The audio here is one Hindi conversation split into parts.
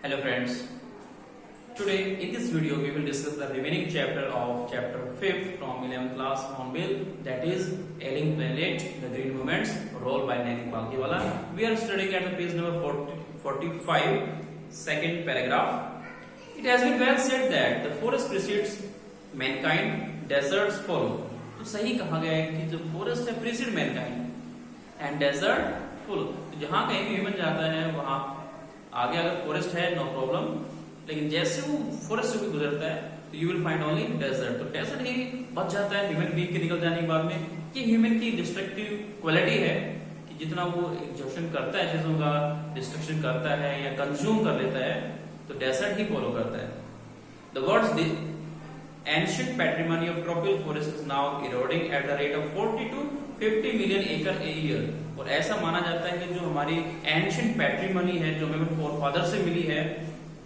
Hello friends. Today in this video we will discuss the remaining chapter of chapter 5 from 11th class Hornbill, that is Ailing Planet, the Green Movements, role by Naini Palkhiwala. We are studying at the page number 45, second paragraph. It has been well said that the forest precedes mankind, deserts follow. तो सही कहा गया है कि जो फॉरेस्ट है precede mankind and desert follow. तो जहां कहीं भी ह्यूमन जाता है वहां आगे अगर फॉरेस्ट है नो प्रॉब्लम, लेकिन जैसे वो फॉरेस्ट से भी गुजरता है तो you will find only desert. तो डेजर्ट ही बच जाता है ह्यूमन बीइंग के निकल जाने के बाद में। ये ह्यूमन की डिस्ट्रक्टिव क्वालिटी है कि जितना वो एग्जॉशन करता है, चीजों का डिस्ट्रक्शन करता है या कंज्यूम कर लेता है, तो डेजर्ट ही फॉलो करता है। The words ancient patrimony of tropical forest is now eroding at the rate of 40 to 50 million acre a year। और ऐसा माना जाता है कि जो हमारी एंशियंट पैट्रिमनी है, जो हमें फोरफादर से मिली है,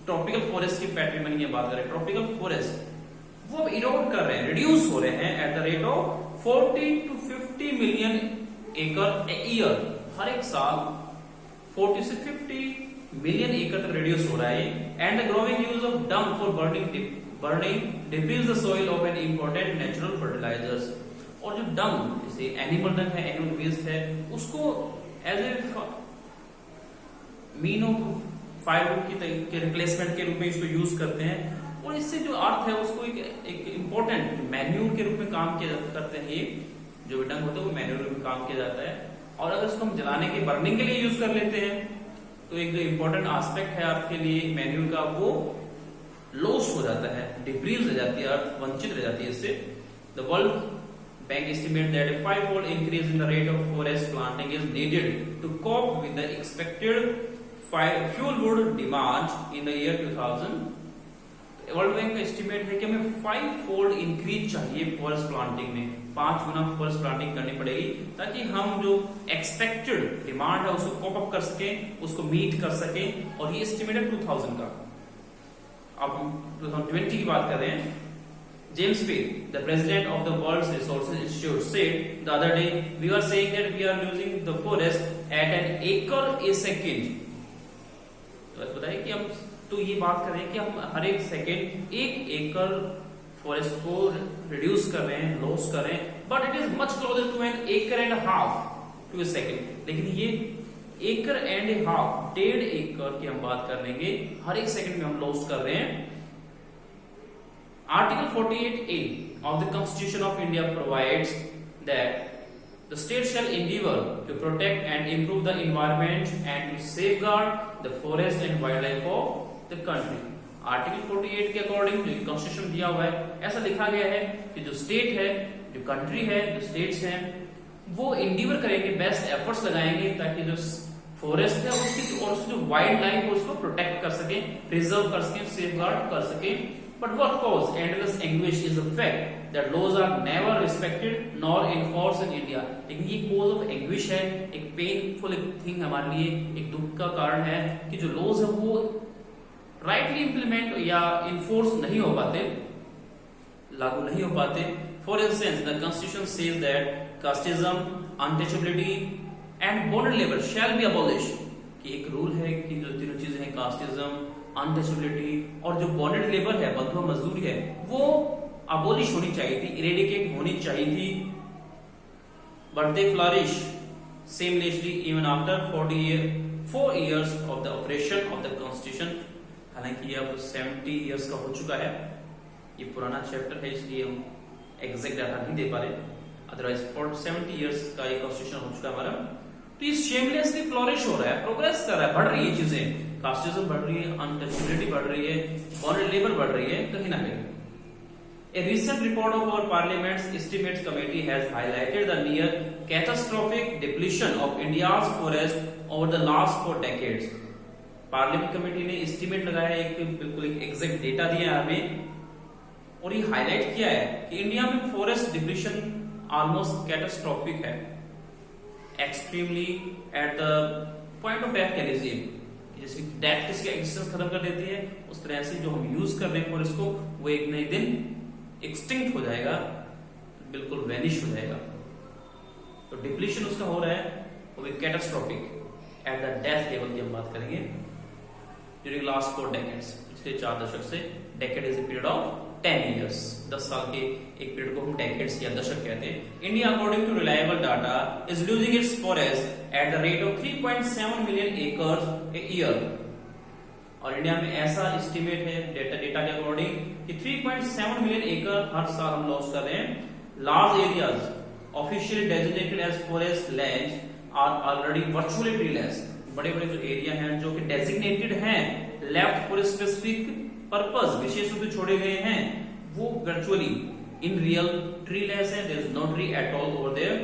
ट्रॉपिकल फॉरेस्ट की पैट्रिमनी की बात करें, ट्रॉपिकल फॉरेस्ट वो इरोड कर रहे हैं, रिड्यूस हो रहे हैं eight the rate of 40 to 50 million एकड़ ए ईयर। हर एक साल 40 से 50 मिलियन एकड़ तक रिड्यूस हो रहा है। And the growing use of dump for burning depletes the soil of an important natural fertilizers। और जो डंग जैसे एनिमल डंग है, एनिमल वेस्ट है, उसको as a mean of firewood के रिप्लेसमेंट के रूप में इसको यूज करते हैं। और इससे जो अर्थ है उसको एक इंपॉर्टेंट मैन्यूर के रूप में काम किया करते हैं। ये जो डंग होता है वो मैन्यूर में काम किया जाता है। और अगर इसको हम जलाने के बर्निंग के लिए यूज कर लेते हैं तो एक जो इंपॉर्टेंट एस्पेक्ट है आपके लिए मैन्यूर का, वो लॉस हो जाता है, डिप्रीज हो जाती है, अर्थ वंचित रह जाती है इससे। The world bank estimate that a five-fold increase in the rate of forest planting is needed to cope with the expected fuel wood demand in the year 2000। World bank का एस्टिमेट है कि हमें 5-fold इंक्रीज चाहिए फॉरेस्ट प्लांटिंग में, 5 गुना फॉरेस्ट प्लांटिंग करनी पड़ेगी ताकि हम जो एक्सपेक्टेड डिमांड है उसको कोप अप कर सकें, उसको मीट कर सकें। और ये एस्टिमेट है 2000 का। अब 2020 की बात कर रहे हैं। James Speed, the president of the World Resources Institute, said the other day, "We are saying that we are losing the forest at an acre a second." तो बताइए कि हम तो ये बात कर रहे हैं कि हम हर एक सेकेंड 1 एकड़ फॉरेस्ट को रिड्यूस कर रहे हैं, लॉस कर रहे हैं, but it is much closer to an acre and half to a second. लेकिन ये एकड़ एंड ए हाफ, 1.5 एकड़ की हम बात कर लेंगे, हर एक सेकंड में हम लॉस कर रहे हैं। Article 48A of the Constitution of India provides that the state shall endeavor to protect and improve the environment and to safeguard the forest and wildlife of the country। Article 48 के अकॉर्डिंग जो कॉन्स्टिट्यूशन दिया हुआ है, ऐसा लिखा गया है कि जो स्टेट है, जो कंट्री है, जो स्टेट्स हैं, वो इंडिवर करेंगे, बेस्ट एफर्ट्स लगाएंगे ताकि जो फॉरेस्ट है उसकी और उसकी जो वाइल्ड लाइफ है उसको प्रोटेक्ट कर सके, प्रिजर्व कर सके, सेफगार्ड कर सके। But what cause endless anguish is the fact that laws are never respected nor enforced in India. लेकिन ये कॉज ऑफ एंग्विश है, एक पेनफुल थिंग हमारे लिए, एक दुख का कारण है कि जो लॉज है वो राइटली इंप्लीमेंट या इन्फोर्स नहीं हो पाते, लागू नहीं हो पाते। For instance the constitution says that casteism, untouchability and bonded labour shall be abolish. कि एक रूल है कि जो तीनों चीजें हैं, कास्टिज्म, अनटचेबिलिटी और जो बॉन्डेड लेबर है, बंधुआ मजदूरी है, वो अबॉलिश होनी चाहिए थी, इरेडिकेट होनी चाहिए थी। But they flourish seamlessly even after 4 years of the operation of the constitution. हालांकि ये अब 70 years का हो चुका है, ये पुराना चैप्टर है इसलिए हम एग्जैक्ट डाटा नहीं दे पा रहे, अदरवाइज 70 years का ये कॉन्स्टिट्यूशन हो चुका है हमारा। तो ये शेमलेसली फ्लोरिश हो रहा है, प्रोग्रेस कर रहा है, बढ़ रही है चीजें, कास्टिज्म बढ़ रही है, अनटचेबिलिटी बढ़ रही है, बॉन्डेड लेबर बढ़ रही है कहीं ना कहीं। A recent report of our Parliament's Estimates Committee has highlighted the near catastrophic depletion of India's forest over the last 4 decades। Parliament committee ने एस्टिमेट लगाया, एक बिल्कुल एक एग्जैक्ट डेटा दिया है हमें, और ये हाईलाइट किया है कि इंडिया में फॉरेस्ट डिप्लीशन ऑलमोस्ट कैटास्ट्रोफिक है, extremely at the point of death कह लीजिए, जैसे डेथ किसकी एग्जिस्टेंस खत्म कर देती है, उस तरह से जो हम यूज कर रहे हैं फॉरेस्ट को वो एक न एक दिन एक्सटिंक्ट हो जाएगा, बिल्कुल वैनिश हो जाएगा। तो डिप्लीशन उसका हो रहा है वो catastrophic at the death level की हम बात करेंगे। ड्यूरिंग लास्ट 4 डेकेड्स, पिछले 4 दशक से। Decade is a period of 10 years, 10 साल के एक पीरियड को हम डेकेड्स या दशक कहते हैं। India according to reliable data is losing its forest at the rate of 3.7 million acres a year. और इंडिया में ऐसा एस्टिमेट है डेटा के अकॉर्डिंग कि 3.7 million acre हर साल हम लॉस कर रहे हैं। Large areas officially designated as forest land are already virtually treeless. बड़े बड़े जो एरिया हैं जो कि डेजिग्नेटेड हैं लेफ्ट फॉर स्पेसिफिक पर्पस, विशेष रूप से छोड़े गए हैं, वो वर्चुअली इन रियल ट्रीलेस है। There is no tree at all over there.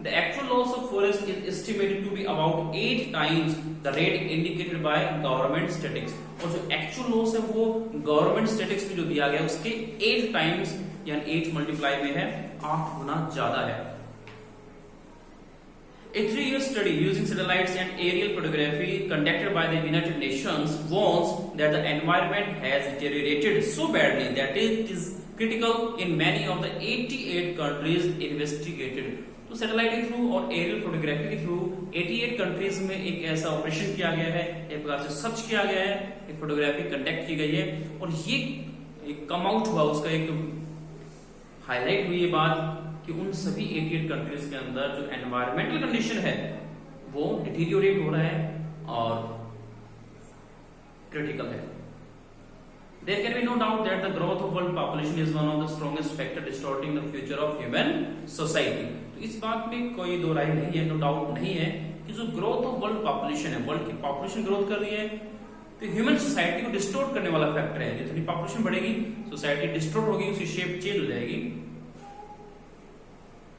The actual loss of forest is estimated to be about 8 times the rate indicated by government statistics. और जो एक्चुअल लॉस है वो गवर्नमेंट स्टैटिस्टिक्स में जो दिया गया उसके 8 times यानी 8 मल्टीप्लाई में है, 8 गुना ज्यादा है। A 3-year study using satellites and aerial photography conducted by the United Nations warns that the environment has deteriorated so badly that it is critical in many of the 88 countries investigated. तो सैटेलाइट के थ्रू और एरियल फोटोग्राफी के थ्रू 88 कंट्रीज में एक ऐसा ऑपरेशन किया गया है, एक प्रकार से सर्च किया गया है, एक फोटोग्राफी कंडक्ट की गई है और ये एक कम आउट हुआ, उसका एक हाईलाइट हुई ये बात कि उन सभी 88 कंट्रीज के अंदर जो एनवायरमेंटल कंडीशन है वो डिटीरियोरेट हो रहा है और क्रिटिकल है। There can be no doubt that the growth of world population is one of the strongest factor distorting the future of human society. तो इस बात में कोई दो राय नहीं है, नो डाउट नहीं है कि जो ग्रोथ ऑफ वर्ल्ड पॉपुलेशन है, वर्ल्ड की पॉपुलेशन ग्रोथ कर रही है तो ह्यूमन सोसाइटी को डिस्टोर्ट करने वाला फैक्टर है। जितनी पॉपुलेशन बढ़ेगी सोसाइटी डिस्टोर्ट होगी, उसकी शेप चेंज हो जाएगी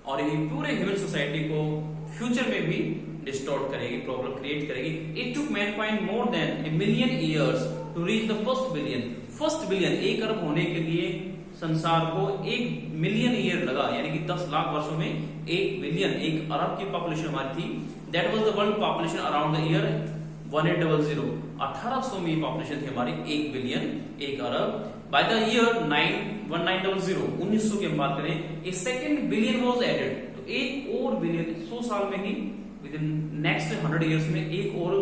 और ये पूरे ह्यूमन सोसाइटी को फ्यूचर में भी डिस्टॉर्ट करेगी, प्रॉब्लम क्रिएट करेगी। It took Mankind more than a million years to reach the first billion. First billion, 1 अरब होने के लिए संसार को 1 मिलियन ईयर लगा, यानी कि 10 लाख वर्षों में 1 बिलियन, 1 अरब की पॉपुलेशन हमारी थी। That was the world population around the year 1800। 1800 में पॉपुलेशन थी हमारी 1 billion, 1 Arab. By the year 1900 1900 की हम बात करें, ए सेकंड बिलियन वाज एडेड। तो एक और बिलियन 100 साल में ही, विद इन नेक्स्ट 100 इयर्स में एक और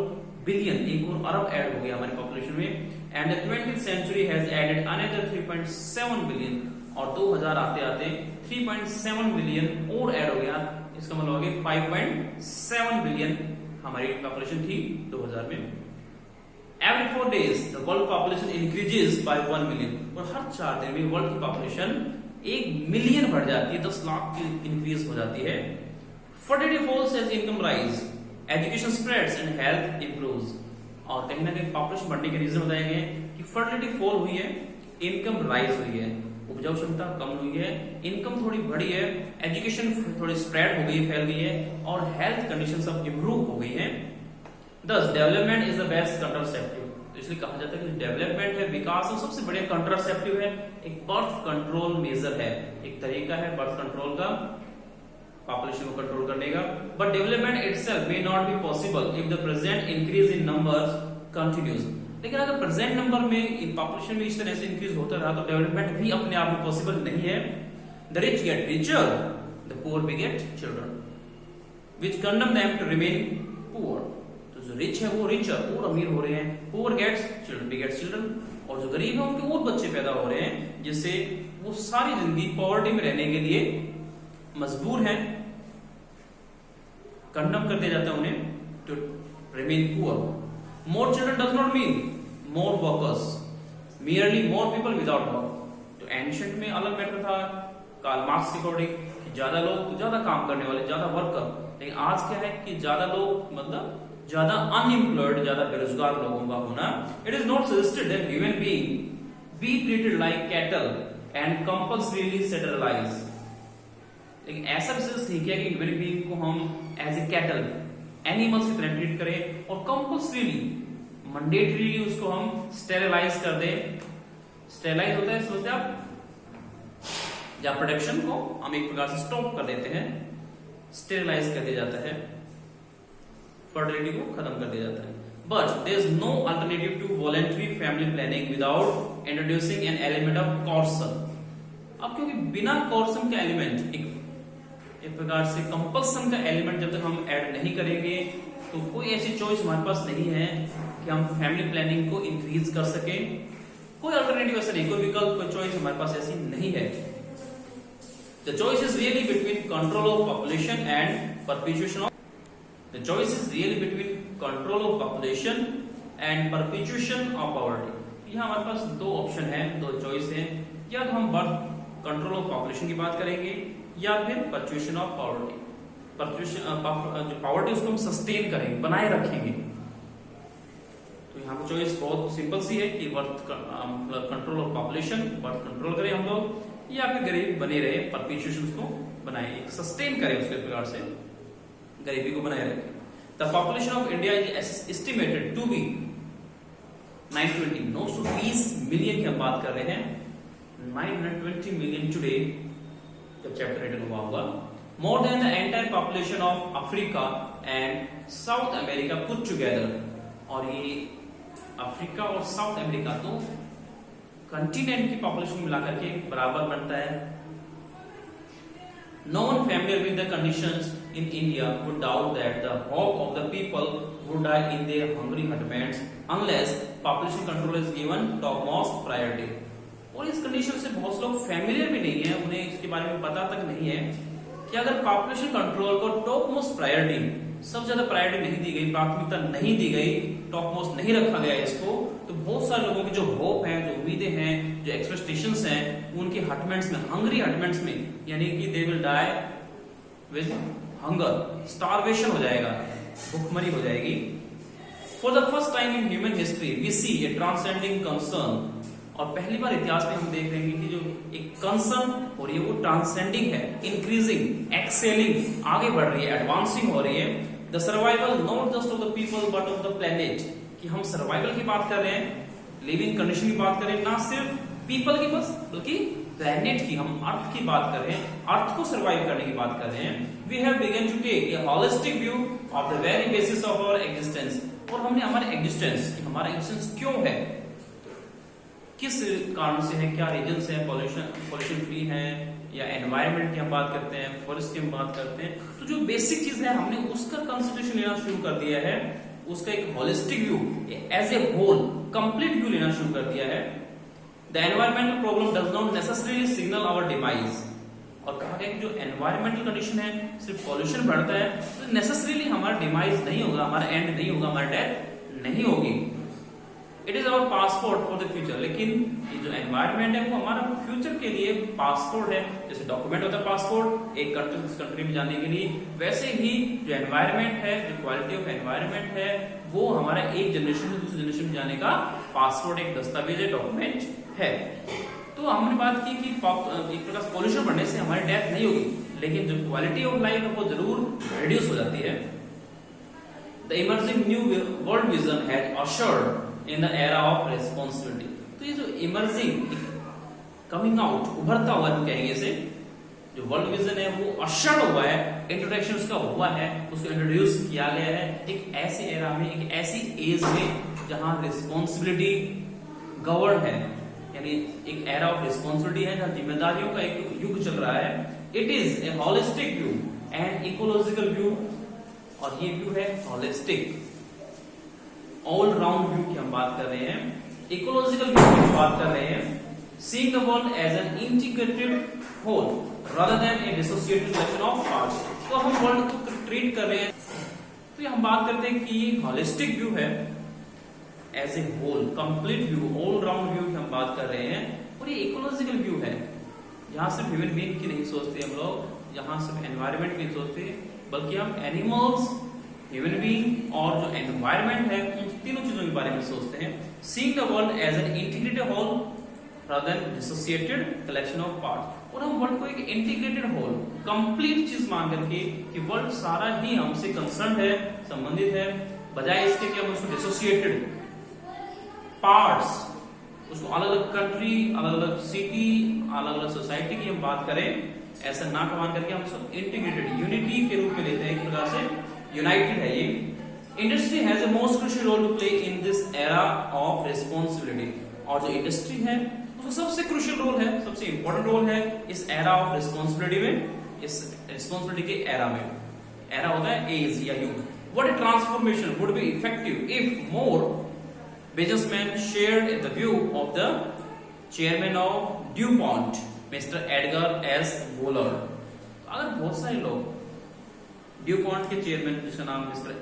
बिलियन, एक और अरब ऐड हो गया हमारी पॉपुलेशन में। And the 20th century has added another 3.7 billion. और 2000 आते आते 3.7 बिलियन और ऐड हो गया। इसका मतलब हो गया 5.7 बिलियन हमारी पॉपुलेशन थी 2000 में। Every 4 days the world population increases by 1 million। और हर 4 दिन में वर्ल्ड की पॉपुलेशन 1 मिलियन बढ़ जाती है, 10 लाख की इंक्रीज हो जाती है। Fertility falls as income rise, education spreads and health improves। और कहीं ना कहीं पॉपुलेशन बढ़ने के रीजन बताए गए कि फर्टिलिटी फॉल हुई है, इनकम राइज हुई है, उपजाऊ क्षमता कम हुई है, इनकम थोड़ी बढ़ी है, एजुकेशन थोड़ी स्प्रेड हो गई, फैल गई है और हेल्थ कंडीशन सब इंप्रूव हो गई है। Thus development is the best contraceptive। तो इसलिए कहा जाता है कि डेवलपमेंट है, विकास है, सबसे बढ़िया कंट्रासेप्टिव है, एक बर्थ कंट्रोल मेजर है, एक तरीका है बर्थ कंट्रोल का, पॉपुलेशन को कंट्रोल करने का। But development itself may not be possible if the present increase in numbers continues. लेकिन अगर प्रेजेंट नंबर में पॉपुलेशन में इस तरह से इंक्रीज होता रहा तो डेवलपमेंट भी अपने आप में पॉसिबल नहीं है। The rich get richer, the poor beget children which condemn them to remain poor. जो रिच है वो रिचर और अमीर हो रहे हैं, poor gets children, begets children. और जो गरीब है उनके और बच्चे पैदा हो रहे हैं, जिससे वो सारी जिंदगी पॉवर्टी में रहने के लिए मजबूर हैं, कंडम कर दिया जाता है उन्हें to remain poor. More children does not mean more workers, merely more people without work. तो एंशिएंट में अलग मैटर था कार्ल मार्क्स के अकॉर्डिंग कि ज्यादा लोग, ज्यादा काम करने वाले, ज्यादा वर्कर। लेकिन आज क्या है कि ज्यादा लोग मतलब ज्यादा अनएम्प्लॉयड, ज्यादा बेरोजगार लोगों का होना। It is not suggested that human being be treated like cattle and compulsorily sterilise. लेकिन ऐसा विशेष नहीं किया कि ह्यूमन बीइंग को हम एज ए कैटल, एनिमल्स की तरह ट्रीट करें और कंपल्सरीली, मैंडेटरीली उसको हम स्टेरिलाइज कर दें। स्टेरिलाइज होता है, सोचते आप, या प्रोडक्शन को हम एक प्रकार से स्टॉप कर देते हैं, स्टेरिलाइज कर दिया जाता है, फर्टिलिटी को खत्म कर दिया जाता है। But there is no alternative to voluntary family planning without introducing an element of coercion. अब क्योंकि बिना कॉर्सन का एलिमेंट, एक प्रकार से कंपल्सन का एलिमेंट जब तक हम ऐड नहीं करेंगे तो कोई ऐसी चॉइस हमारे पास नहीं है कि हम फैमिली प्लानिंग को इंक्रीज कर सकें। कोई अल्टरनेटिव ऐसा नहीं, कोई विकल्प, कोई चॉइस हमारे पास ऐसी नहीं है। The choice is really between control of population and perpetuation of the choice is really between control of population and perpetuation of poverty. यहाँ हमारे पास दो ऑप्शन है, दो चॉइस है, या तो हम बर्थ कंट्रोल ऑफ पॉपुलेशन की बात करेंगे या फिर परपेचुएशन ऑफ पॉवर्टी। जो पॉवर्टी उसको हम सस्टेन करेंगे, बनाए रखेंगे। तो यहाँ पर चॉइस बहुत सिंपल सी है कि birth control of population, birth control करें हम लोग, या फिर गरीब बने रहे, परपेचुएशन को बनाए, सस्टेन करें, उसके प्रकार से गरीबी को बनाए रखें। The population of India is estimated to be 920 million की हम बात कर रहे हैं, 920 मिलियन टुडे, जब चैप्टर रिटन हुआ होगा। More than the entire population of Africa and South America put together. और ये अफ्रीका और साउथ अमेरिका तो कंटिनेंट की पॉपुलेशन मिलाकर के बराबर बनता है। No one familiar with the conditions in India would doubt that the hope of the people would die in their hungry hutments unless population control is given topmost priority। और इस कंडीशन से बहुत से लोग फैमिलियर भी नहीं है, उन्हें इसके बारे में पता तक नहीं है कि अगर पॉपुलेशन कंट्रोल को टॉप मोस्ट प्रायोरिटी, सबसे ज्यादा प्रायोरिटी नहीं दी गई, प्राथमिकता नहीं दी गई, टॉप मोस्ट नहीं रखा गया इसको, तो बहुत सारे लोगों की जो होप है, जो उम्मीदें हैं, जो एक्सपेक्टेशंस हैं, उनके हटमेंट्स में, हंगरी हटमेंट्स में, यानी कि they will die with hunger, starvation हो जाएगा, भूखमरी हो जाएगी। For the first time in human history we see a transcending concern. और पहली बार इतिहास में हम देख रहे हैं कि जो एक कंसर्न हो रही है वो ट्रांसेंडिंग है, इंक्रीजिंग, एक्सेलिंग, आगे बढ़ रही है, एडवांसिंग हो रही है। The survival not just of the people but of the planet, कि हम सर्वाइवल की बात कर रहे हैं, लिविंग कंडीशन की बात कर रहे हैं, ना सिर्फ पीपल की बस, बल्कि प्लेनेट की, हम अर्थ की बात कर रहे हैं, अर्थ को सर्वाइव करने की बात कर रहे हैं। We have begun to take a holistic view of the very basis of our existence. और हमने हमारे एग्जिस्टेंस, हमारा एग्जिस्टेंस क्यों है, किस कारण से है, क्या रीजन है, पॉल्यूशन फ्री है या एनवायरनमेंट की हम बात करते हैं, फॉरेस्ट की हम बात करते हैं, तो जो बेसिक चीज है हमने उसका कंसिडरेशन लेना शुरू कर दिया है, उसका एक holistic view, as a whole complete view लेना शुरू कर दिया है। The environmental problem does not necessarily signal our demise. और कहा गया कि जो एनवायरमेंटल कंडीशन है, सिर्फ पॉल्यूशन बढ़ता है तो नेसेसरीली हमारा डिमाइज नहीं होगा, हमारा एंड नहीं होगा, हमारी डेथ नहीं होगी। It is our passport for the future. लेकिन ये जो एनवायरनमेंट है वो हमारा फ्यूचर के लिए पासपोर्ट है। जैसे डॉक्यूमेंट होता है पासपोर्ट एक कंट्री से कंट्री में जाने के लिए, वैसे ही जो एनवायरनमेंट है, जो क्वालिटी ऑफ एनवायरनमेंट है, वो हमारा एक जनरेशन से दूसरी जनरेशन में जाने का पासपोर्ट, एक दस्तावेज है, डॉक्यूमेंट है। तो हमने बात की कि एक प्रकार से पॉल्यूशन बढ़ने से हमारी डेथ नहीं होगी, लेकिन जो क्वालिटी ऑफ लाइफ है वो जरूर रिड्यूस हो जाती है। The emerging new world vision has ushered in the era of responsibility. तो ये जो इमर्जिंग, कमिंग आउट, उभरता हुआ हम कहेंगे इसे, जो वर्ल्ड विजन है वो अशर्ड हुआ है, इंट्रोडक्शन उसका हुआ है, उसको इंट्रोड्यूस किया गया है एक ऐसे एरा में, एक ऐसी एज में जहां रिस्पॉन्सिबिलिटी गवर्न है, यानी एक एरा ऑफ रिस्पॉन्सिबिलिटी है, जहां जिम्मेदारियों का एक युग चल रहा है। It is a holistic view and ecological view, और ये व्यू है होलिस्टिक, ऑल राउंड व्यू की हम बात कर रहे हैं, इकोलॉजिकल व्यू की बात कर रहे हैं। Seeing the world as an integrated whole rather than a dissociated collection of parts. तो हम वर्ल्ड को ट्रीट कर रहे हैं, तो ये हम बात करते हैं कि ये होलिस्टिक व्यू है, as a whole, complete view, all round view की हम बात कर रहे हैं। और ये इकोलॉजिकल व्यू है, यहाँ सिर्फ ह्यूमन बीइंग की नहीं सोचते हम लोग, यहाँ सिर्फ एनवायरनमेंट की नहीं सोचते, बल्कि हम एनिमल्स, ह्यूमन बीइंग और जो एनवायरनमेंट है, उन तीनों चीजों के बारे में सोचते हैं। Seeing the world as an integrated whole rather than dissociated collection of parts. और हम वर्ल्ड को एक इंटीग्रेटेड होल, कंप्लीट चीज मान करके कि वर्ल्ड सारा ही हमसे कंसर्न है, संबंधित है, बजाय इसके कि हम उसको डिसोसिएटेड पार्ट्स, उसको अलग अलग कंट्री, अलग अलग सिटी, अलग अलग सोसाइटी की हम बात करें, ऐसा ना मान करके हम उसको इंटीग्रेटेड, यूनिटी के रूप में लेते हैं, एक प्रकार से यूनाइटेड है ये। Industry has a most crucial role to play in this era of responsibility. और जो इंडस्ट्री है उसका सबसे क्रूशियल रोल है, सबसे इंपॉर्टेंट रोल है इस एरा ऑफ रिस्पॉन्सिबिलिटी में, इस रिस्पॉन्सिबिलिटी के एरा में। एरा होता है एज या युग। What A transformation would be effective if more businessman shared the view of the chairman of DuPont, Mr. Edgar S. Bullard. अगर बहुत सारे लोग ड्यूपॉन्ट के चेयरमैन जिसका नाम मिस्टर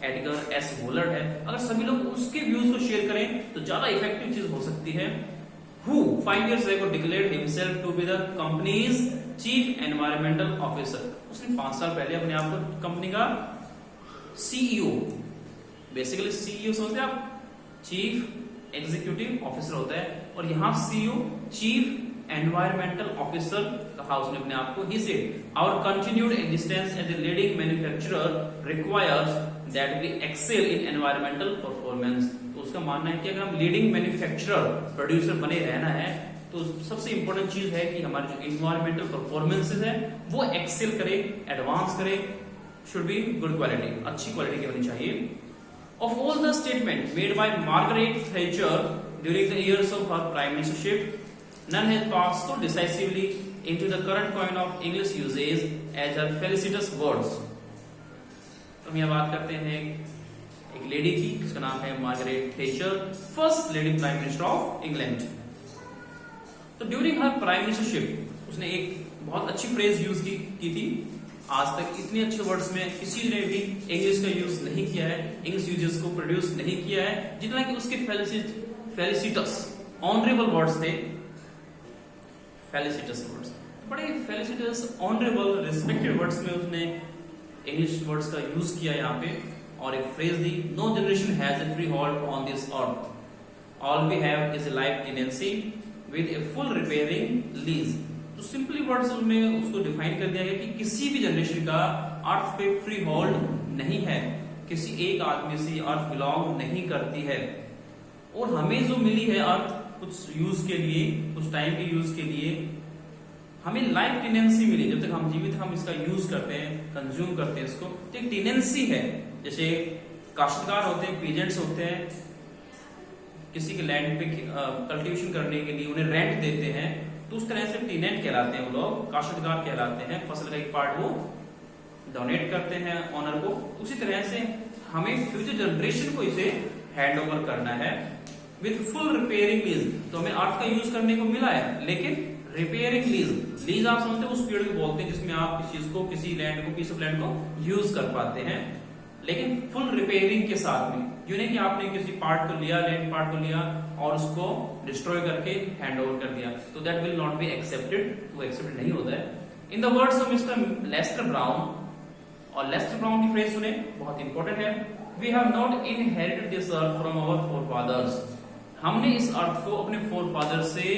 एडगर एस वुलर्ड है, अगर सभी लोग उसके व्यूज को शेयर करें तो ज्यादा इफेक्टिव चीज हो सकती है। Who 5 years ago declared himself to be the company's chief environmental officer. उसने 5 साल पहले अपने आप को कंपनी का सीईओ, बेसिकली सीईओ समझते हैं आप, चीफ एग्जीक्यूटिव ऑफिसर होता है, और यहां सीईओ चीफ एनवायरमेंटल ऑफिसर कहा उसने अपने आप को। He said our continued existence as a leading manufacturer requires that we excel in environmental performance. तो उसका मानना है कि अगर हम लीडिंग मैन्युफैक्चरर प्रोड्यूसर बने रहना है तो सबसे इंपॉर्टेंट चीज है कि हमारे जो इन्वायरमेंटल परफॉर्मेंसेस है वो एक्सेल करे, एडवांस करे, शुड बी गुड क्वालिटी, अच्छी क्वालिटी की होनी चाहिए। Of all the statements made by Margaret Thatcher during the years of her prime ministership, none has passed so decisively into the current coin of English usage as her felicitous words. तो हम यहाँ बात करते हैं एक लेडी की जिसका नाम है Margaret thatched, first lady prime minister of England. तो ड्यूरिंग हर प्राइम मिनिस्टरशिप उसने एक बहुत अच्छी फ्रेज यूज की थी। आज तक इतने अच्छे वर्ड्स में किसी ने भी इंग्लिश का यूज नहीं किया है, इंग्लिश यूजेस को प्रोड्यूस नहीं किया है जितना कि उसके फेलिसिटस ऑनरेबल वर्ड्स थे। फेलिसिटस वर्ड्स, बड़े फेलिसिटस ऑनरेबल रिस्पेक्टेड वर्ड्स में उसने इंग्लिश वर्ड्स का यूज किया यहाँ पे, और एक फ्रेज दी, no generation has a free hold on this earth, all we have is a life tenancy with a full repairing lease. तो सिंपली वर्ड्स में उसको डिफाइन कर दिया गया कि किसी भी जनरेशन का अर्थ पे फ्री होल्ड नहीं है, किसी एक आदमी से अर्थ बिलोंग नहीं करती है, और हमें जो मिली है अर्थ कुछ यूज के लिए, कुछ टाइम के यूज के लिए, हमें लाइफ टेनेंसी मिली, जब तक हम जीवित हम इसका यूज करते हैं, कंज्यूम करते हैं इसको, तो एक टेनेंसी है। जैसे काश्तकार होते हैं, पीजेंट्स होते हैं, किसी के लैंड पे कल्टीवेशन करने के लिए उन्हें रेंट देते हैं, तो उस तरह से टेनेंट कहलाते हैं वो लोग, काश्तकार कहलाते हैं। फसल का एक पार्ट वो डोनेट करते हैं ऑनर को। उसी तरह से हमें फ्यूचर जनरेशन को इसे हैंड ओवर करना है विद फुल रिपेयरिंग लीज। तो हमें अर्थ का यूज करने को मिला है, लेकिन रिपेयरिंग लीज, लीज आप समझते हैं उस पीरियड को बोलते हैं जिसमें आप किसी चीज को, किसी लैंड को, पीस ऑफ लैंड को यूज कर पाते हैं, लेकिन फुल रिपेयरिंग के साथ में। यूं नहीं कि आपने किसी पार्ट को लिया, लैंड पार्ट को लिया और उसको डिस्ट्रॉय करके हैंड ओवर कर दिया, तो that will not be accepted, वो एक्सेप्टेड नहीं होता है। In the words of Mister Lester Brown, और लेस्टर ब्राउन की फ्रेज सुने, बहुत इंपॉर्टेंट है, we have not inherited this earth from our forefathers. हमने इस अर्थ को अपने फोरफादर से,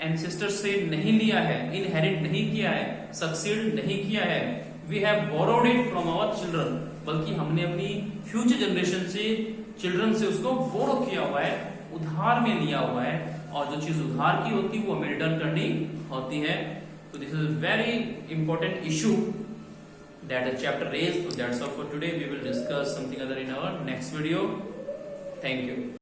एंसेस्टर से नहीं लिया है, इनहेरिट नहीं किया है, सक्सीड नहीं किया है। We have borrowed it from our children, बल्कि हमने अपनी फ्यूचर जनरेशन से, चिल्ड्रन से उसको बोरो किया हुआ है, उधार में लिया हुआ है, और जो चीज उधार की होती है वो हमें रिटर्न करनी होती है। तो this is very important issue that the chapter raised. So that's all for today. We will discuss something other in our next video. Thank you.